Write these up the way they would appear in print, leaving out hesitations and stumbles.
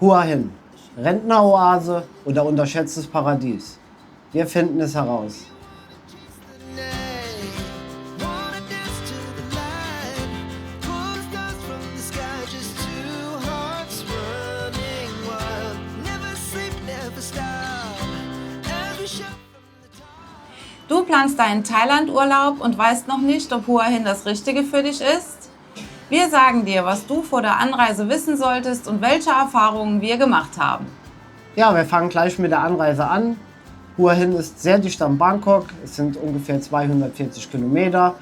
Hua Hin, Rentneroase oder unterschätztes Paradies? Wir finden es heraus. Du planst deinen Thailand-Urlaub und weißt noch nicht, ob Hua Hin das Richtige für dich ist? Wir sagen dir, was du vor der Anreise wissen solltest und welche Erfahrungen wir gemacht haben. Ja, wir fangen gleich mit der Anreise an. Hua Hin ist sehr dicht an Bangkok. Es sind ungefähr 240 Kilometer.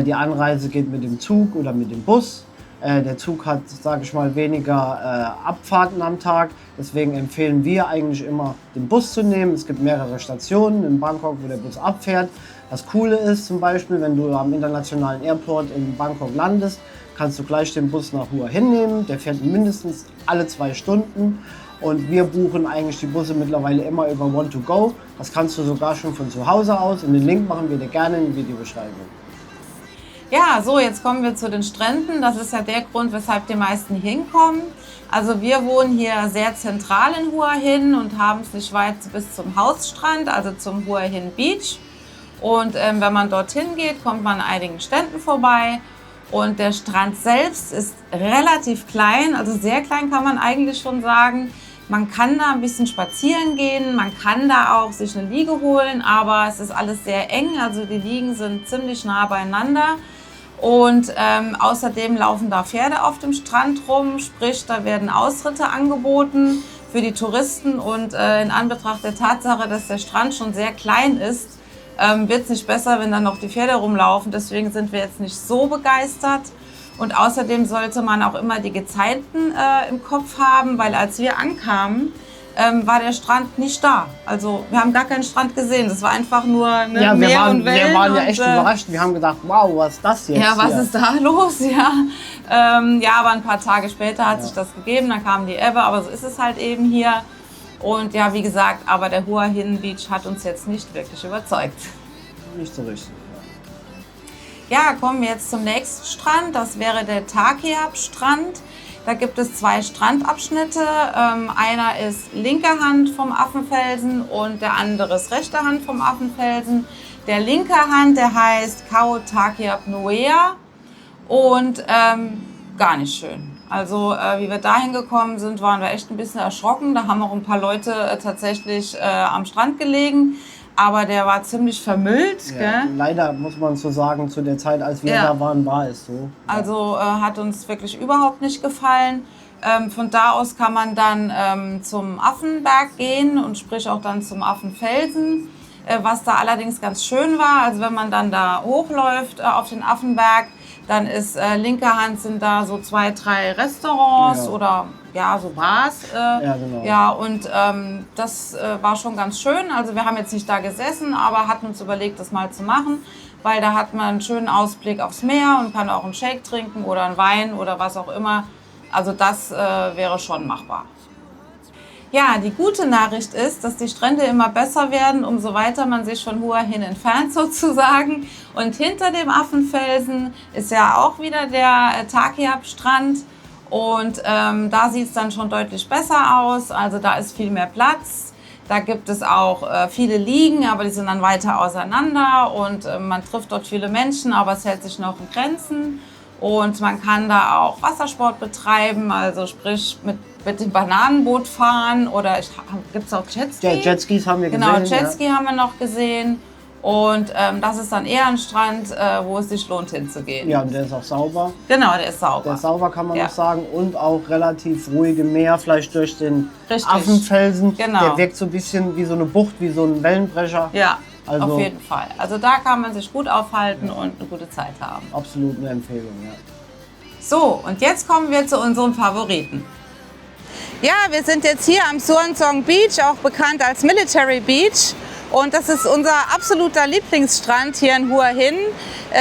Die Anreise geht mit dem Zug oder mit dem Bus. Der Zug hat, sage ich mal, weniger Abfahrten am Tag. Deswegen empfehlen wir eigentlich immer, den Bus zu nehmen. Es gibt mehrere Stationen in Bangkok, wo der Bus abfährt. Das Coole ist zum Beispiel, wenn du am internationalen Airport in Bangkok landest, kannst du gleich den Bus nach Hua Hin nehmen. Der fährt mindestens alle 2 Stunden. Und wir buchen eigentlich die Busse mittlerweile immer über Want2Go. Das kannst du sogar schon von zu Hause aus. Und den Link machen wir dir gerne in die Videobeschreibung. Ja, so, jetzt kommen wir zu den Stränden. Das ist ja der Grund, weshalb die meisten hier hinkommen. Also wir wohnen hier sehr zentral in Hua Hin und haben es nicht weit bis zum Hausstrand, also zum Hua Hin Beach. Und wenn man dorthin geht, kommt man an einigen Stränden vorbei. Und der Strand selbst ist relativ klein, also sehr klein kann man eigentlich schon sagen. Man kann da ein bisschen spazieren gehen, man kann da auch sich eine Liege holen, aber es ist alles sehr eng, also die Liegen sind ziemlich nah beieinander. Und außerdem laufen da Pferde auf dem Strand rum, sprich da werden Ausritte angeboten für die Touristen. Und in Anbetracht der Tatsache, dass der Strand schon sehr klein ist, wird es nicht besser, wenn dann noch die Pferde rumlaufen. Deswegen sind wir jetzt nicht so begeistert. Und außerdem sollte man auch immer die Gezeiten im Kopf haben, weil als wir ankamen, war der Strand nicht da. Also wir haben gar keinen Strand gesehen. Das war einfach nur Meer und Wellen. Wir waren ja echt überrascht. Wir haben gedacht, wow, was ist das jetzt? Ja, was ist da los? Ja, aber ein paar Tage später hat sich das gegeben. Dann kam die Ebbe, aber so ist es halt eben hier. Und ja, wie gesagt, aber der Hua Hin Beach hat uns jetzt nicht wirklich überzeugt. Nicht so richtig. Ja, kommen wir jetzt zum nächsten Strand. Das wäre der Tha Kheap Strand. Da gibt es 2 Strandabschnitte. Einer ist linke Hand vom Affenfelsen und der andere ist rechte Hand vom Affenfelsen. Der linke Hand, der heißt Khao Tha Kheap Nuea und gar nicht schön. Also wie wir dahin gekommen sind, waren wir echt ein bisschen erschrocken. Da haben auch ein paar Leute tatsächlich am Strand gelegen. Aber der war ziemlich vermüllt. Ja, gell? Leider muss man so sagen, zu der Zeit, als wir da waren, war es so. Also hat uns wirklich überhaupt nicht gefallen. Von da aus kann man dann zum Affenberg gehen und sprich auch dann zum Affenfelsen. Was da allerdings ganz schön war, also wenn man dann da hochläuft auf den Affenberg, dann ist linker Hand sind da so 2, 3 Restaurants oder ja, so Bars. Genau. Ja, und das war schon ganz schön. Also wir haben jetzt nicht da gesessen, aber hatten uns überlegt, das mal zu machen, weil da hat man einen schönen Ausblick aufs Meer und kann auch einen Shake trinken oder einen Wein oder was auch immer. Also das wäre schon machbar. Ja, die gute Nachricht ist, dass die Strände immer besser werden, umso weiter man sich von Hua Hin entfernt sozusagen. Und hinter dem Affenfelsen ist ja auch wieder der Tha Kheap Strand. Und da sieht es dann schon deutlich besser aus. Also da ist viel mehr Platz. Da gibt es auch viele Liegen, aber die sind dann weiter auseinander. Und man trifft dort viele Menschen, aber es hält sich noch in Grenzen. Und man kann da auch Wassersport betreiben, also sprich mit dem Bananenboot fahren oder gibt es auch Jetski? Ja, Jetskis haben wir gesehen. Genau, Jetski haben wir noch gesehen. Und das ist dann eher ein Strand, wo es sich lohnt hinzugehen. Ja, und der ist auch sauber. Genau, der ist sauber. Der ist sauber, kann man noch sagen. Und auch relativ ruhige Meer, vielleicht durch den Affenfelsen. Genau. Der wirkt so ein bisschen wie so eine Bucht, wie so ein Wellenbrecher. Ja, also, auf jeden Fall. Also da kann man sich gut aufhalten und eine gute Zeit haben. Absolut eine Empfehlung, ja. So, und jetzt kommen wir zu unserem Favoriten. Ja, wir sind jetzt hier am Suansong Beach, auch bekannt als Military Beach. Und das ist unser absoluter Lieblingsstrand hier in Hua Hin.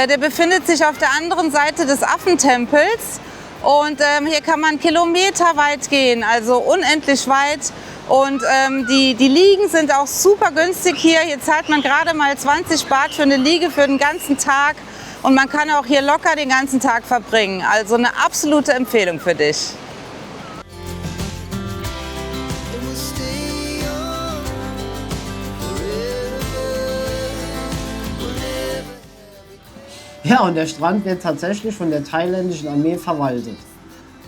Der befindet sich auf der anderen Seite des Affentempels. Und hier kann man kilometerweit gehen, also unendlich weit. Und die Liegen sind auch super günstig hier. Hier zahlt man gerade mal 20 Baht für eine Liege für den ganzen Tag. Und man kann auch hier locker den ganzen Tag verbringen. Also eine absolute Empfehlung für dich. Ja, und der Strand wird tatsächlich von der thailändischen Armee verwaltet.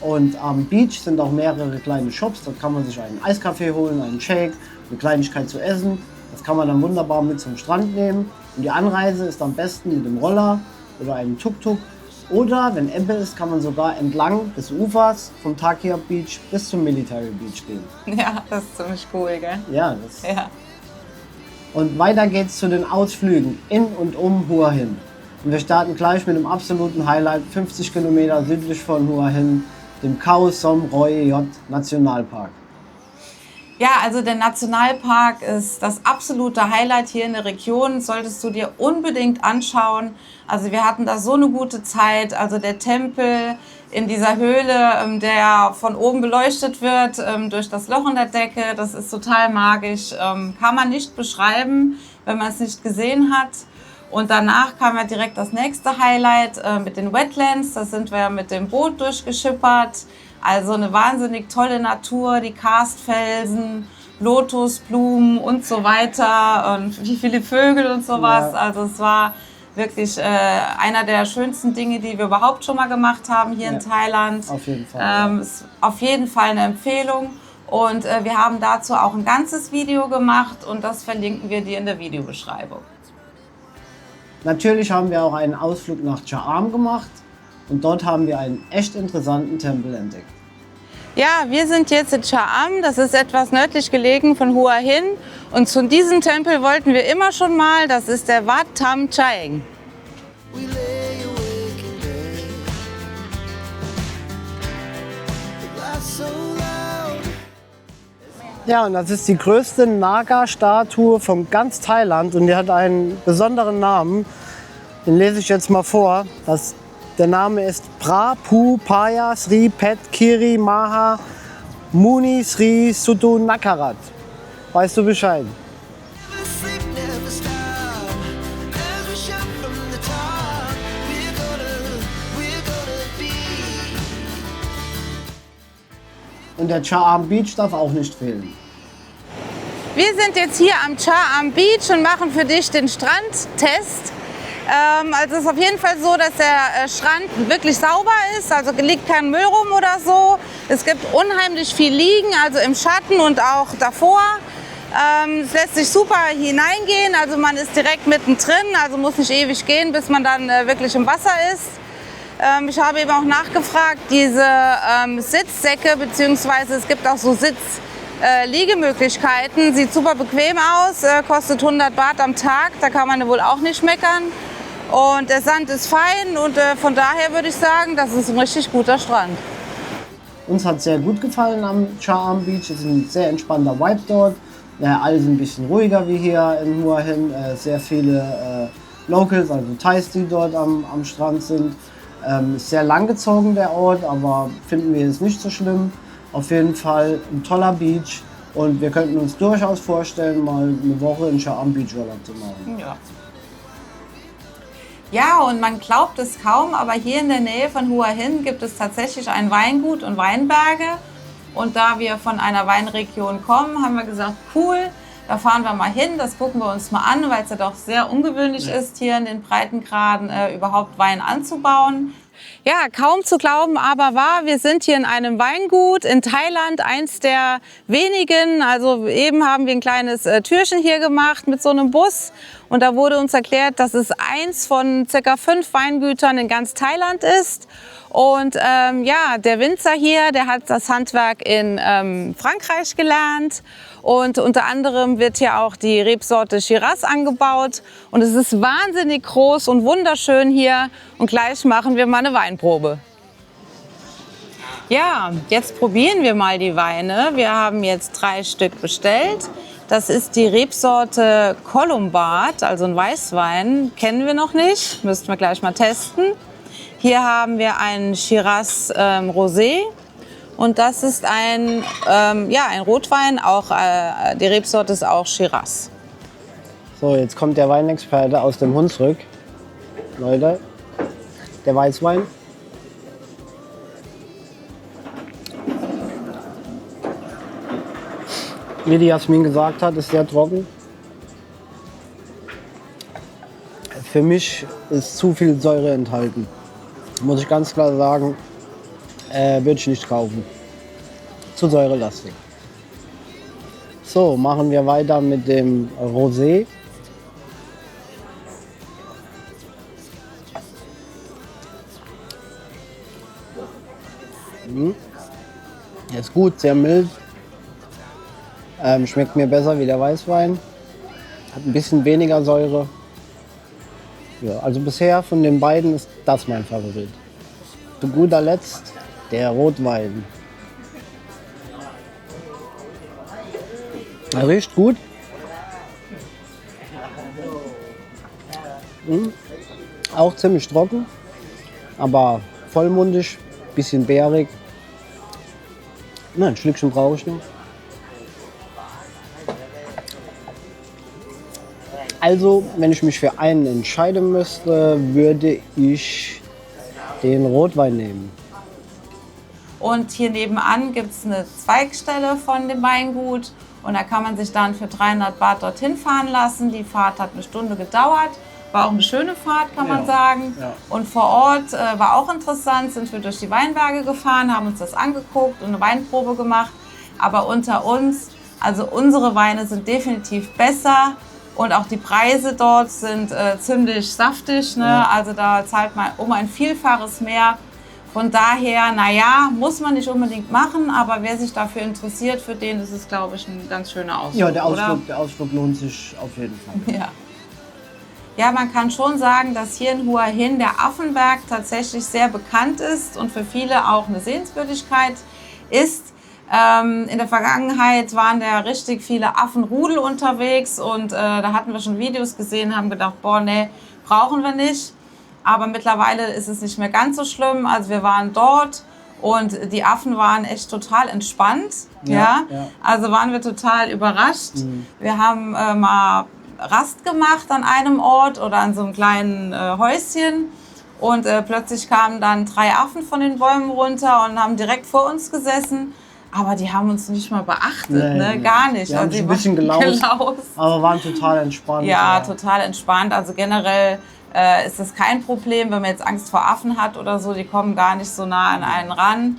Und am Beach sind auch mehrere kleine Shops. Dort kann man sich einen Eiskaffee holen, einen Shake, eine Kleinigkeit zu essen. Das kann man dann wunderbar mit zum Strand nehmen. Und die Anreise ist am besten mit dem Roller oder einem Tuk-Tuk. Oder, wenn Ebbe ist, kann man sogar entlang des Ufers vom Takea Beach bis zum Military Beach gehen. Ja, das ist ziemlich cool, gell? Ja, Ja. Und weiter geht's zu den Ausflügen in und um Hua Hin. Und wir starten gleich mit dem absoluten Highlight, 50 Kilometer südlich von Hua Hin, dem Khao Som Roe Nationalpark. Ja, also der Nationalpark ist das absolute Highlight hier in der Region. Solltest du dir unbedingt anschauen. Also wir hatten da so eine gute Zeit. Also der Tempel in dieser Höhle, der von oben beleuchtet wird durch das Loch in der Decke, das ist total magisch. Kann man nicht beschreiben, wenn man es nicht gesehen hat. Und danach kam ja direkt das nächste Highlight mit den Wetlands. Da sind wir mit dem Boot durchgeschippert. Also eine wahnsinnig tolle Natur, die Karstfelsen, Lotusblumen und so weiter und wie viele Vögel und sowas. Ja. Also es war wirklich einer der schönsten Dinge, die wir überhaupt schon mal gemacht haben hier in Thailand. Auf jeden Fall. Ist auf jeden Fall eine Empfehlung. Und wir haben dazu auch ein ganzes Video gemacht und das verlinken wir dir in der Videobeschreibung. Natürlich haben wir auch einen Ausflug nach Cha-Am gemacht und dort haben wir einen echt interessanten Tempel entdeckt. Ja, wir sind jetzt in Cha-Am, das ist etwas nördlich gelegen von Hua Hin und zu diesem Tempel wollten wir immer schon mal, das ist der Wat Tham Chaeng. Ja, und das ist die größte Naga-Statue von ganz Thailand und die hat einen besonderen Namen. Den lese ich jetzt mal vor. Der Name ist Prapu Paya Sri Pet Kiri Maha Muni Sri Sutu Nakarat. Weißt du Bescheid? Und der Cha-Am Beach darf auch nicht fehlen. Wir sind jetzt hier am Cha-Am Beach und machen für dich den Strandtest. Also es ist auf jeden Fall so, dass der Strand wirklich sauber ist, also liegt kein Müll rum oder so. Es gibt unheimlich viel Liegen, also im Schatten und auch davor. Es lässt sich super hineingehen, also man ist direkt mittendrin, also muss nicht ewig gehen, bis man dann wirklich im Wasser ist. Ich habe eben auch nachgefragt, diese Sitzsäcke, beziehungsweise es gibt auch so Liegemöglichkeiten, sieht super bequem aus, kostet 100 Baht am Tag, da kann man wohl auch nicht meckern. Und der Sand ist fein und von daher würde ich sagen, das ist ein richtig guter Strand. Uns hat sehr gut gefallen am Cha-Am Beach, es ist ein sehr entspannter Vibe dort. Alles ein bisschen ruhiger wie hier in Hua Hin, sehr viele Locals, also Thais, die dort am Strand sind. Ist sehr langgezogen der Ort, aber finden wir es nicht so schlimm. Auf jeden Fall ein toller Beach und wir könnten uns durchaus vorstellen, mal eine Woche in Cha-Am Beach Urlaub zu machen. Ja. Ja, und man glaubt es kaum, aber hier in der Nähe von Hua Hin gibt es tatsächlich ein Weingut und Weinberge. Und da wir von einer Weinregion kommen, haben wir gesagt, cool, da fahren wir mal hin, das gucken wir uns mal an, weil es ja doch sehr ungewöhnlich ist, hier in den Breitengraden überhaupt Wein anzubauen. Ja, kaum zu glauben, aber wahr. Wir sind hier in einem Weingut in Thailand, eins der wenigen. Also eben haben wir ein kleines Türchen hier gemacht mit so einem Bus. Und da wurde uns erklärt, dass es eins von ca. 5 Weingütern in ganz Thailand ist. Und ja, der Winzer hier, der hat das Handwerk in Frankreich gelernt. Und unter anderem wird hier auch die Rebsorte Shiraz angebaut. Und es ist wahnsinnig groß und wunderschön hier. Und gleich machen wir mal eine Weinprobe. Ja, jetzt probieren wir mal die Weine. Wir haben jetzt 3 Stück bestellt. Das ist die Rebsorte Columbat, also ein Weißwein. Kennen wir noch nicht, müssten wir gleich mal testen. Hier haben wir einen Shiraz Rosé. Und das ist ein Rotwein, auch, die Rebsorte ist auch Shiraz. So, jetzt kommt der Weinexperte aus dem Hunsrück. Leute, der Weißwein. Wie die Jasmin gesagt hat, ist sehr trocken. für mich ist zu viel Säure enthalten. Muss ich ganz klar sagen, würde ich nicht kaufen. Zu säurelastig. So, machen wir weiter mit dem Rosé. Ist gut, sehr mild. Schmeckt mir besser wie der Weißwein. Hat ein bisschen weniger Säure. Ja, also bisher von den beiden ist das mein Favorit. Zu guter Letzt der Rotwein. Er riecht gut. Auch ziemlich trocken, aber vollmundig, bisschen beerig. Na, ein Schlückchen brauche ich noch. Also, wenn ich mich für einen entscheiden müsste, würde ich den Rotwein nehmen. Und hier nebenan gibt es eine Zweigstelle von dem Weingut. Und da kann man sich dann für 300 Baht dorthin fahren lassen. Die Fahrt hat eine Stunde gedauert. War auch eine schöne Fahrt, kann man sagen. Ja. Und vor Ort war auch interessant, sind wir durch die Weinberge gefahren, haben uns das angeguckt und eine Weinprobe gemacht. Aber unter uns, also unsere Weine sind definitiv besser. Und auch die Preise dort sind ziemlich saftig. Ne? Ja. Also da zahlt man um ein Vielfaches mehr. Von daher, naja, muss man nicht unbedingt machen, aber wer sich dafür interessiert, für den ist es, glaube ich, ein ganz schöner Ausflug. Ja, der oder? Ausflug lohnt sich auf jeden Fall. Ja. Ja, man kann schon sagen, dass hier in Hua Hin der Affenberg tatsächlich sehr bekannt ist und für viele auch eine Sehenswürdigkeit ist. In der Vergangenheit waren da richtig viele Affenrudel unterwegs und da hatten wir schon Videos gesehen, haben gedacht, boah, nee, brauchen wir nicht. Aber mittlerweile ist es nicht mehr ganz so schlimm. Also wir waren dort und die Affen waren echt total entspannt. Ja. Also waren wir total überrascht. Wir haben mal Rast gemacht an einem Ort oder an so einem kleinen Häuschen. Und plötzlich kamen dann 3 Affen von den Bäumen runter und haben direkt vor uns gesessen. Aber die haben uns nicht mal beachtet, ne? Gar nicht. Die haben sich ein bisschen gelaust, aber waren total entspannt. Ja, total entspannt. Also generell ist das kein Problem, wenn man jetzt Angst vor Affen hat oder so. Die kommen gar nicht so nah an einen ran.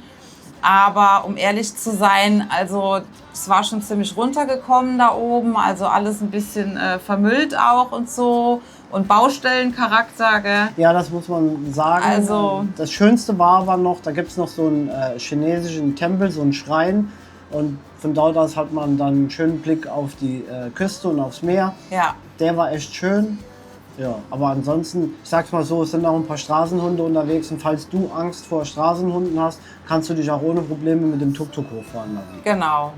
Aber um ehrlich zu sein, also es war schon ziemlich runtergekommen da oben. Also alles ein bisschen vermüllt auch und so. Und Baustellencharakter, gell? Ja, das muss man sagen. Also das Schönste war aber noch, da gibt es noch so einen chinesischen Tempel, so einen Schrein. Und von dort aus hat man dann einen schönen Blick auf die Küste und aufs Meer. ja. Der war echt schön. Ja, aber ansonsten, ich sag's mal so, es sind auch ein paar Straßenhunde unterwegs. Und falls du Angst vor Straßenhunden hast, kannst du dich auch ohne Probleme mit dem Tuk-Tuk hochfahren lassen. Genau.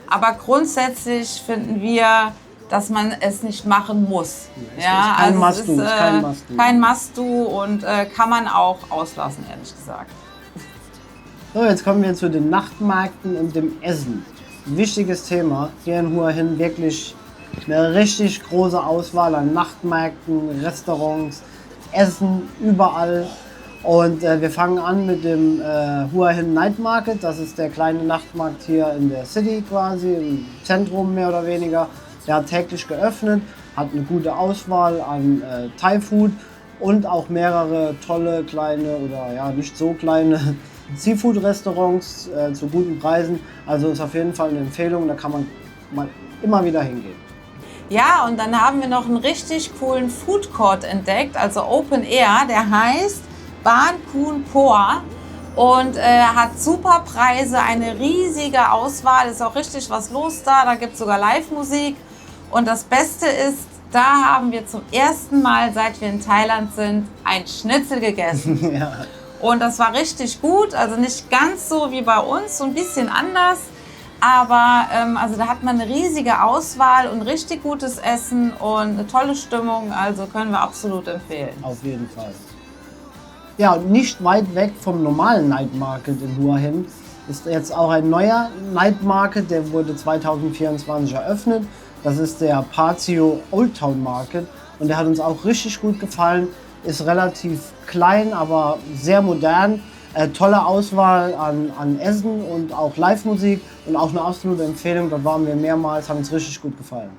Aber grundsätzlich finden wir, dass man es nicht machen muss. Ja, kein also es Must-Do, ist kein Must-Do. kein Must-Do und kann man auch auslassen, ehrlich gesagt. So, jetzt kommen wir zu den Nachtmärkten und dem Essen. Wichtiges Thema. Hier in Hua Hin wirklich eine richtig große Auswahl an Nachtmärkten, Restaurants, Essen überall. Und wir fangen an mit dem Hua Hin Night Market. Das ist der kleine Nachtmarkt hier in der City quasi, im Zentrum mehr oder weniger. Der hat täglich geöffnet, hat eine gute Auswahl an Thai-Food und auch mehrere tolle kleine oder ja nicht so kleine Seafood-Restaurants zu guten Preisen. Also ist auf jeden Fall eine Empfehlung, da kann man mal immer wieder hingehen. Ja, und dann haben wir noch einen richtig coolen Food Court entdeckt, also Open Air, der heißt Ban Kun Poa und hat super Preise, eine riesige Auswahl, ist auch richtig was los da gibt es sogar Live-Musik. Und das Beste ist, da haben wir zum ersten Mal, seit wir in Thailand sind, ein Schnitzel gegessen. Ja. Und das war richtig gut, also nicht ganz so wie bei uns, so ein bisschen anders. Aber also da hat man eine riesige Auswahl und richtig gutes Essen und eine tolle Stimmung, also können wir absolut empfehlen. Auf jeden Fall. Ja, und nicht weit weg vom normalen Night Market in Hua Hin ist jetzt auch ein neuer Night Market, der wurde 2024 eröffnet. Das ist der Patio Old Town Market und der hat uns auch richtig gut gefallen. Ist relativ klein, aber sehr modern. Tolle Auswahl an Essen und auch Live-Musik und auch eine absolute Empfehlung. Dort waren wir mehrmals, haben uns richtig gut gefallen.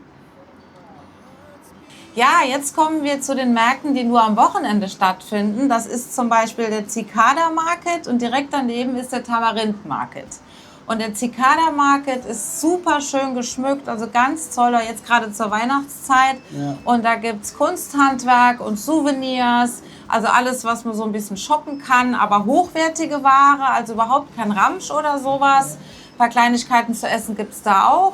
Ja, jetzt kommen wir zu den Märkten, die nur am Wochenende stattfinden. Das ist zum Beispiel der Cicada Market und direkt daneben ist der Tamarind Market. Und der Cicada Market ist super schön geschmückt, also ganz toller, jetzt gerade zur Weihnachtszeit. Ja. Und da gibt es Kunsthandwerk und Souvenirs, also alles, was man so ein bisschen shoppen kann, aber hochwertige Ware, also überhaupt kein Ramsch oder sowas. Ein paar Kleinigkeiten zu essen gibt es da auch.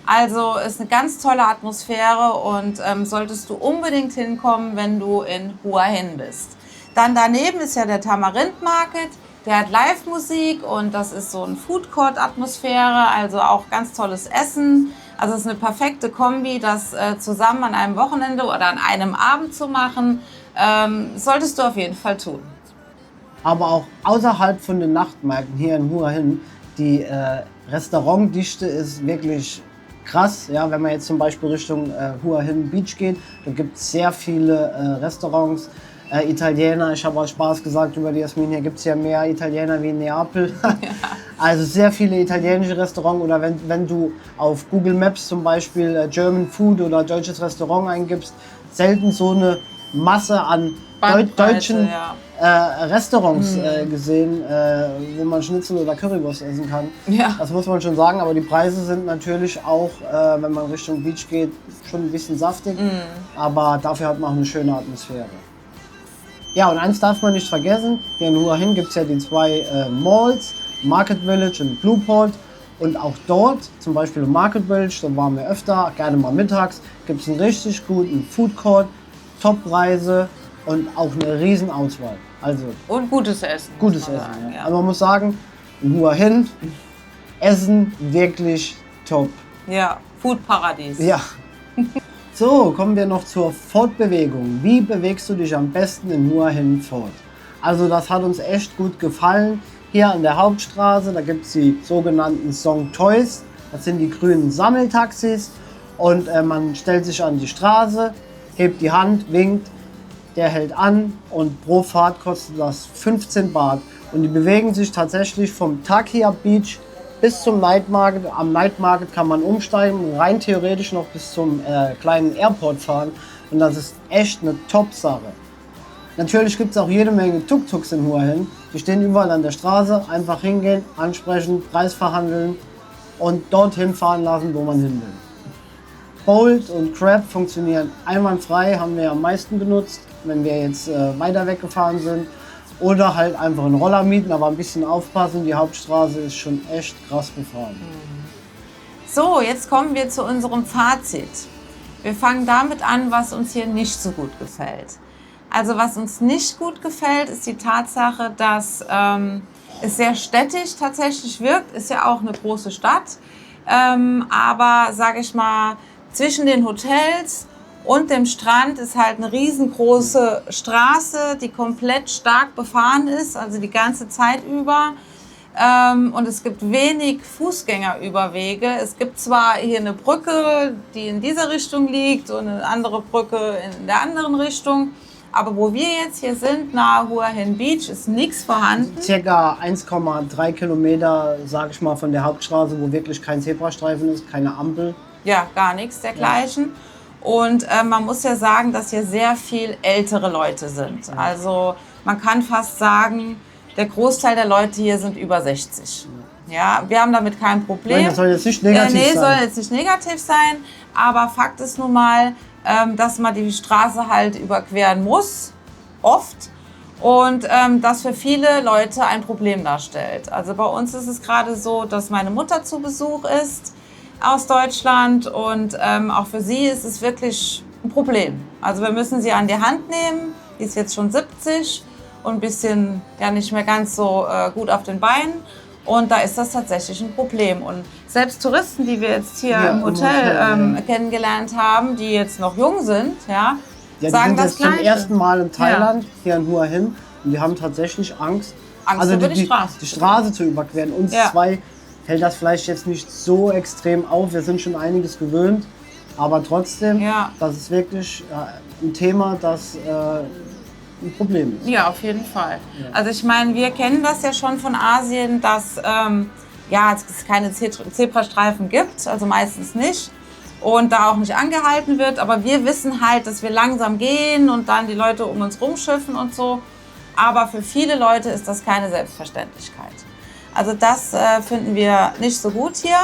Also ist eine ganz tolle Atmosphäre und solltest du unbedingt hinkommen, wenn du in Hua Hin bist. Dann daneben ist ja der Tamarind Market, der hat Live-Musik und das ist so eine Food-Court-Atmosphäre, also auch ganz tolles Essen. Also es ist eine perfekte Kombi, das zusammen an einem Wochenende oder an einem Abend zu machen, solltest du auf jeden Fall tun. Aber auch außerhalb von den Nachtmärkten hier in Hua Hin, die Restaurantdichte ist wirklich krass. Ja, wenn man jetzt zum Beispiel Richtung Hua Hin Beach geht, da gibt es sehr viele Restaurants, Italiener. Ich habe auch Spaß gesagt über die Jasmin, hier gibt es ja mehr Italiener wie in Neapel. Ja. Also sehr viele italienische Restaurants oder wenn du auf Google Maps zum Beispiel German Food oder deutsches Restaurant eingibst, selten so eine Masse an deutschen Restaurants gesehen, wo man Schnitzel oder Currywurst essen kann. Ja. Das muss man schon sagen, aber die Preise sind natürlich auch, wenn man Richtung Beach geht, schon ein bisschen saftig, aber dafür hat man auch eine schöne Atmosphäre. Ja, und eins darf man nicht vergessen, hier in Hua Hin gibt es ja die zwei Malls, Market Village und Blueport. Und auch dort, zum Beispiel im Market Village, da waren wir öfter, gerne mal mittags, gibt es einen richtig guten Food Court, Top-Preise und auch eine riesen Auswahl. Also und gutes Essen. Gutes Essen, sagen, ja. Aber man muss sagen, in Hua Hin, Essen wirklich top. Ja, Foodparadies. Ja. So, kommen wir noch zur Fortbewegung. Wie bewegst du dich am besten in Hua Hin fort? Also das hat uns echt gut gefallen. Hier an der Hauptstraße, da gibt es die sogenannten Song Toys. Das sind die grünen Sammeltaxis. Und man stellt sich an die Straße, hebt die Hand, winkt, der hält an und pro Fahrt kostet das 15 Baht. Und die bewegen sich tatsächlich vom Takia Beach bis zum Night Market. Am Night Market kann man umsteigen und rein theoretisch noch bis zum kleinen Airport fahren. Und das ist echt eine Top-Sache. Natürlich gibt es auch jede Menge Tuk-Tuks in Hua Hin. Die stehen überall an der Straße. Einfach hingehen, ansprechen, Preis verhandeln und dorthin fahren lassen, wo man hin will. Bolt und Crab funktionieren einwandfrei, haben wir am meisten benutzt, wenn wir jetzt weiter weggefahren sind. Oder halt einfach einen Roller mieten, aber ein bisschen aufpassen, die Hauptstraße ist schon echt krass befahren. So, jetzt kommen wir zu unserem Fazit. Wir fangen damit an, was uns hier nicht so gut gefällt. Also was uns nicht gut gefällt, ist die Tatsache, dass es sehr städtisch tatsächlich wirkt. Ist ja auch eine große Stadt, aber sage ich mal, zwischen den Hotels und dem Strand ist halt eine riesengroße Straße, die komplett stark befahren ist, also die ganze Zeit über. Und es gibt wenig Fußgängerüberwege. Es gibt zwar hier eine Brücke, die in dieser Richtung liegt und eine andere Brücke in der anderen Richtung. Aber wo wir jetzt hier sind, nahe Hua Hin Beach, ist nichts vorhanden. Circa 1,3 Kilometer, sage ich mal, von der Hauptstraße, wo wirklich kein Zebrastreifen ist, keine Ampel. Ja, gar nichts dergleichen. Ja. Und man muss ja sagen, dass hier sehr viel ältere Leute sind. Ja. Also man kann fast sagen, der Großteil der Leute hier sind über 60. Ja, wir haben damit kein Problem. Nein, das soll jetzt nicht negativ sein. Soll jetzt nicht negativ sein. Aber Fakt ist nun mal, dass man die Straße halt überqueren muss, oft. Und das für viele Leute ein Problem darstellt. Also bei uns ist es gerade so, dass meine Mutter zu Besuch ist aus Deutschland. Und auch für sie ist es wirklich ein Problem. Also wir müssen sie an die Hand nehmen. Die ist jetzt schon 70 und ein bisschen ja nicht mehr ganz so gut auf den Beinen. Und da ist das tatsächlich ein Problem. Und selbst Touristen, die wir jetzt hier im Hotel kennengelernt haben, die jetzt noch jung sind, sagen das Gleiche. Die sind jetzt zum ersten Mal in Thailand, hier in Hua Hin. Und die haben tatsächlich Angst über die Straße zu überqueren. Uns zwei fällt das vielleicht jetzt nicht so extrem auf. Wir sind schon einiges gewöhnt. Aber trotzdem, das ist wirklich ein Thema, das ein Problem ist. Ja, auf jeden Fall. Ja. Also ich meine, wir kennen das ja schon von Asien, dass es keine Zebrastreifen gibt, also meistens nicht. und da auch nicht angehalten wird. Aber wir wissen halt, dass wir langsam gehen und dann die Leute um uns rumschiffen und so. Aber für viele Leute ist das keine Selbstverständlichkeit. Also das finden wir nicht so gut hier.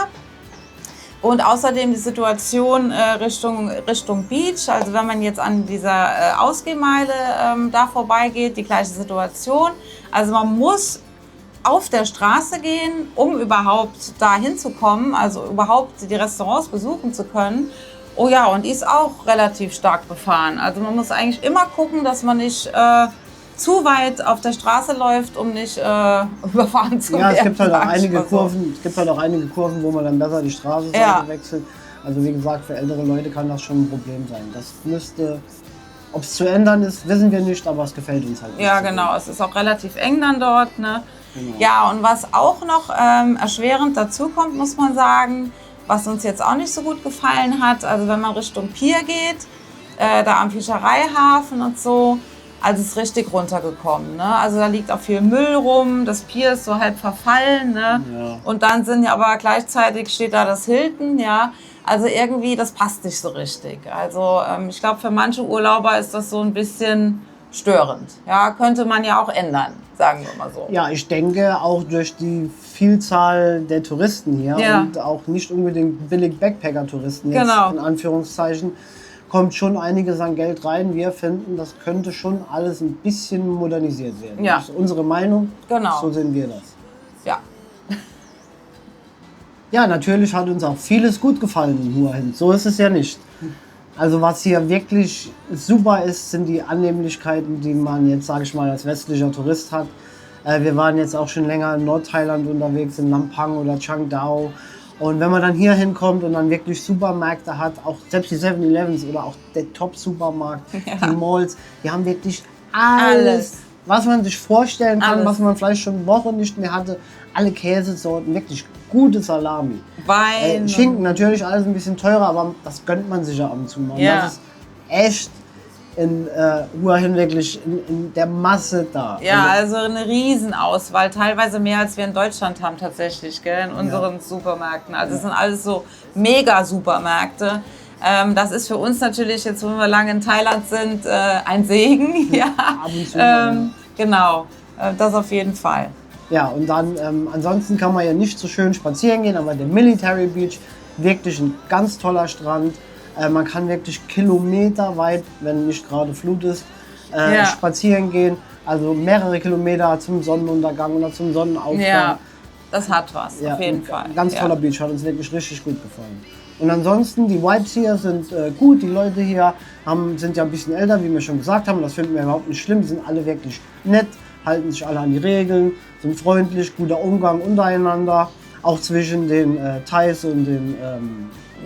Und außerdem die Situation Richtung Beach, also wenn man jetzt an dieser Ausgehmeile da vorbeigeht, die gleiche Situation. Also man muss auf der Straße gehen, um überhaupt da hinzukommen, also überhaupt die Restaurants besuchen zu können. Oh ja, und die ist auch relativ stark befahren. Also man muss eigentlich immer gucken, dass man nicht zu weit auf der Straße läuft, um nicht überfahren zu werden. Ja, es gibt halt auch einige Kurven, wo man dann besser die Straße wechselt. Also wie gesagt, für ältere Leute kann das schon ein Problem sein. Das müsste, ob es zu ändern ist, wissen wir nicht, aber es gefällt uns halt nicht. Ja, genau. Es ist auch relativ eng dann dort, ne? Genau. Ja, und was auch noch erschwerend dazu kommt, muss man sagen, was uns jetzt auch nicht so gut gefallen hat, also wenn man Richtung Pier geht, da am Fischereihafen und so, also es ist richtig runtergekommen, ne? Also da liegt auch viel Müll rum, das Pier ist so halb verfallen, ne? Ja. Und dann sind ja aber gleichzeitig steht da das Hilton, ja. Also irgendwie, das passt nicht so richtig. Also ich glaube, für manche Urlauber ist das so ein bisschen störend. Ja, könnte man ja auch ändern, sagen wir mal so. Ja, ich denke auch durch die Vielzahl der Touristen hier und auch nicht unbedingt billig Backpacker-Touristen jetzt in Anführungszeichen, kommt schon einiges an Geld rein. Wir finden, das könnte schon alles ein bisschen modernisiert werden. Ja. Das ist unsere Meinung, so sehen wir das. Ja. Ja, natürlich hat uns auch vieles gut gefallen in Hua Hin. So ist es ja nicht. Also was hier wirklich super ist, sind die Annehmlichkeiten, die man jetzt, sage ich mal, als westlicher Tourist hat. Wir waren jetzt auch schon länger in Nordthailand unterwegs, in Lampang oder Chiang-Dao. Und wenn man dann hier hinkommt und dann wirklich Supermärkte hat, auch selbst die 7-Elevens oder auch der Top-Supermarkt, die Malls, die haben wirklich alles, was man sich vorstellen kann, was man vielleicht schon Wochen nicht mehr hatte. Alle Käsesorten, wirklich gute Salami. Wein. Schinken natürlich alles ein bisschen teurer, aber das gönnt man sich ja ab und zu mal. Ja. Das ist echt in Hua Hin wirklich in der Masse da. Ja, also eine Riesenauswahl, teilweise mehr als wir in Deutschland haben tatsächlich, gell, in unseren Supermärkten. Also es sind alles so Mega-Supermärkte. Das ist für uns natürlich, jetzt wo wir lange in Thailand sind, ein Segen. Ja. Ab und zu, genau, das auf jeden Fall. Ja, und dann ansonsten kann man ja nicht so schön spazieren gehen, aber der Military Beach, wirklich ein ganz toller Strand. Man kann wirklich kilometerweit, wenn nicht gerade Flut ist, spazieren gehen. Also mehrere Kilometer zum Sonnenuntergang oder zum Sonnenaufgang. Ja, das hat was, auf jeden Fall. Ein ganz toller Beach, hat uns wirklich richtig gut gefallen. Und ansonsten, die Vibes hier sind gut. Die Leute hier sind ja ein bisschen älter, wie wir schon gesagt haben. Das finden wir überhaupt nicht schlimm. Die sind alle wirklich nett, halten sich alle an die Regeln, sind freundlich, guter Umgang untereinander. Auch zwischen den Thais und den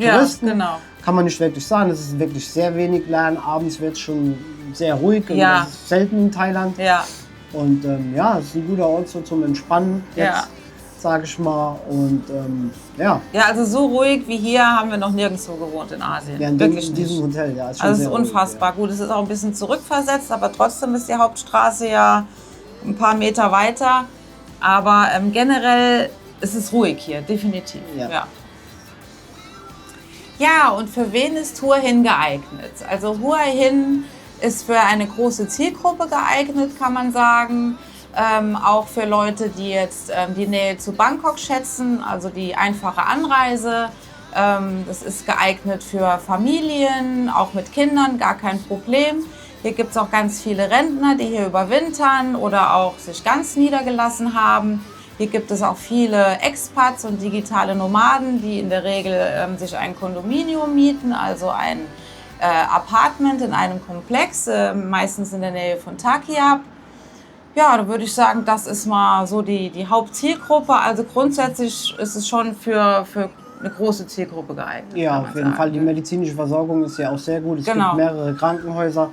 Touristen. Ja, genau. Kann man nicht wirklich sagen. Es ist wirklich sehr wenig Lernen. Abends wird es schon sehr ruhig. Und das ist selten in Thailand. Ja. Und es ist ein guter Ort so zum Entspannen jetzt, sage ich mal. Und Ja, also so ruhig wie hier haben wir noch nirgendwo gewohnt in Asien. Ja, in wirklich diesem nicht. Hotel, ja. Ist schon Also es sehr ist unfassbar ruhig, gut. Es ist auch ein bisschen zurückversetzt, aber trotzdem ist die Hauptstraße ja ein paar Meter weiter. Aber generell ist es ruhig hier, definitiv. Ja, und für wen ist Hua Hin geeignet? Also Hua Hin ist für eine große Zielgruppe geeignet, kann man sagen. Auch für Leute, die jetzt die Nähe zu Bangkok schätzen, also die einfache Anreise. Das ist geeignet für Familien, auch mit Kindern, gar kein Problem. Hier gibt es auch ganz viele Rentner, die hier überwintern oder auch sich ganz niedergelassen haben. Hier gibt es auch viele Expats und digitale Nomaden, die in der Regel sich ein Kondominium mieten, also ein Apartment in einem Komplex, meistens in der Nähe von Taki Yap. Ja, da würde ich sagen, das ist mal so die Hauptzielgruppe. Also grundsätzlich ist es schon für eine große Zielgruppe geeignet. Ja, auf jeden Fall. Die medizinische Versorgung ist ja auch sehr gut. Es gibt mehrere Krankenhäuser.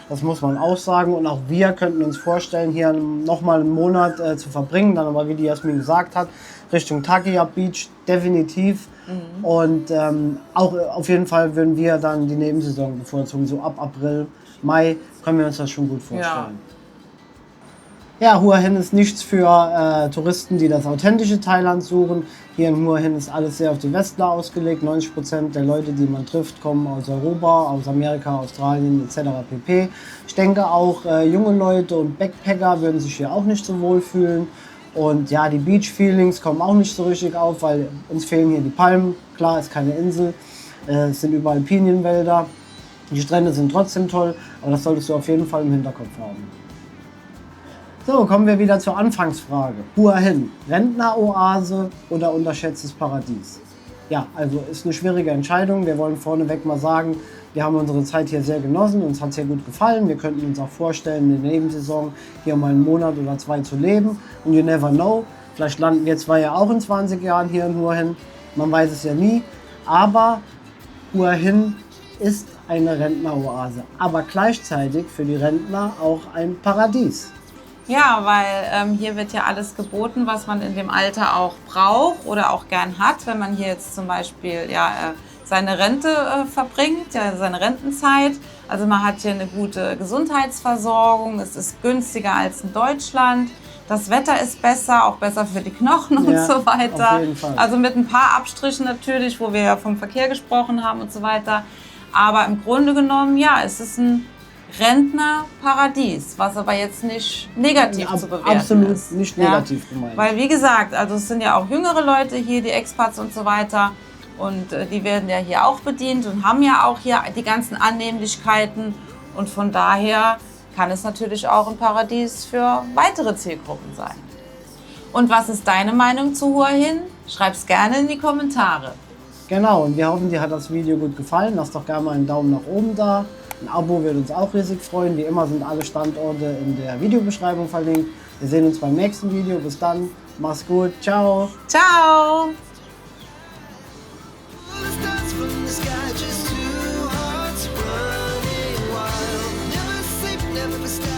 Das muss man auch sagen. Und auch wir könnten uns vorstellen, hier nochmal einen Monat zu verbringen. Dann aber, wie die Jasmin gesagt hat, Richtung Taki Yap Beach definitiv. Und auch auf jeden Fall würden wir dann die Nebensaison bevorzugen. So ab April, Mai können wir uns das schon gut vorstellen. Ja, Hua Hin ist nichts für Touristen, die das authentische Thailand suchen. Hier in Hua Hin ist alles sehr auf die Westler ausgelegt. 90% der Leute, die man trifft, kommen aus Europa, aus Amerika, Australien etc. pp. Ich denke auch, junge Leute und Backpacker würden sich hier auch nicht so wohl fühlen. Und ja, die Beach-Feelings kommen auch nicht so richtig auf, weil uns fehlen hier die Palmen. Klar, ist keine Insel, es sind überall Pinienwälder. Die Strände sind trotzdem toll, aber das solltest du auf jeden Fall im Hinterkopf haben. So, kommen wir wieder zur Anfangsfrage. Hua Hin, Rentneroase oder unterschätztes Paradies? Ja, also ist eine schwierige Entscheidung. Wir wollen vorneweg mal sagen, wir haben unsere Zeit hier sehr genossen, uns hat es hier gut gefallen. Wir könnten uns auch vorstellen, in der Nebensaison hier mal einen Monat oder 2 zu leben. Und you never know, vielleicht landen wir 2 ja auch in 20 Jahren hier in Hua Hin. Man weiß es ja nie. Aber Hua Hin ist eine Rentneroase, aber gleichzeitig für die Rentner auch ein Paradies. Ja, weil hier wird ja alles geboten, was man in dem Alter auch braucht oder auch gern hat, wenn man hier jetzt zum Beispiel seine Rente verbringt, ja, seine Rentenzeit. Also man hat hier eine gute Gesundheitsversorgung, es ist günstiger als in Deutschland. Das Wetter ist besser, auch besser für die Knochen und so weiter. Auf jeden Fall. Also mit ein paar Abstrichen natürlich, wo wir ja vom Verkehr gesprochen haben und so weiter. Aber im Grunde genommen, ja, es ist ein Rentnerparadies, was aber jetzt nicht negativ zu bewerten absolut ist. Nicht negativ gemeint. Weil wie gesagt, also es sind ja auch jüngere Leute hier, die Expats und so weiter. Und die werden ja hier auch bedient und haben ja auch hier die ganzen Annehmlichkeiten. Und von daher kann es natürlich auch ein Paradies für weitere Zielgruppen sein. Und was ist deine Meinung zu Hua Hin? Schreib's gerne in die Kommentare. Genau, und wir hoffen, dir hat das Video gut gefallen. Lass doch gerne mal einen Daumen nach oben da. Ein Abo würde uns auch riesig freuen. Wie immer sind alle Standorte in der Videobeschreibung verlinkt. Wir sehen uns beim nächsten Video. Bis dann, mach's gut, ciao. Ciao! Stars from the sky, just 2 hearts running wild. Never sleep, never stop.